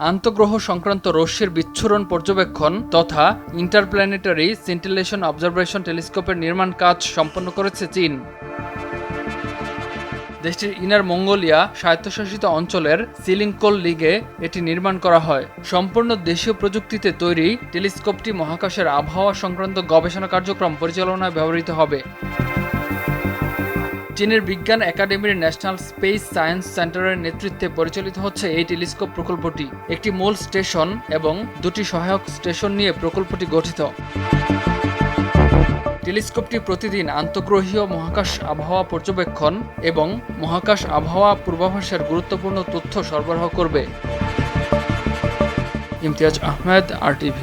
আন্তঃগ্রহ সংক্রান্ত রশ্মির বিচ্ছুরণ পর্যবেক্ষণ তথা ইন্টারপ্ল্যানেটারি সিন্টিলেশন অবজারভেশন টেলিস্কোপের নির্মাণ কাজ সম্পন্ন করেছে চীন। দেশটির ইনার মঙ্গোলিয়া স্বায়ত্তশাসিত অঞ্চলের সিলিংকোল লিগে এটি নির্মাণ করা হয়। সম্পূর্ণ দেশীয় প্রযুক্তিতে তৈরি টেলিস্কোপটি মহাকাশের আবহাওয়া সংক্রান্ত গবেষণা কার্যক্রম পরিচালনায় ব্যবহৃত হবে। চীনের বিজ্ঞান একাডেমির ন্যাশনাল স্পেস সায়েন্স সেন্টারের নেতৃত্বে পরিচালিত হচ্ছে এই টেলিস্কোপ প্রকল্পটি। একটি মূল স্টেশন এবং দুটি সহায়ক স্টেশন নিয়ে প্রকল্পটি গঠিত। টেলিস্কোপটি প্রতিদিন আন্তঃগ্রহীয় মহাকাশ আবহাওয়া পর্যবেক্ষণ এবং মহাকাশ আবহাওয়া পূর্বাভাসের গুরুত্বপূর্ণ তথ্য সরবরাহ করবে। ইমতিয়াজ আহমেদ, RTV।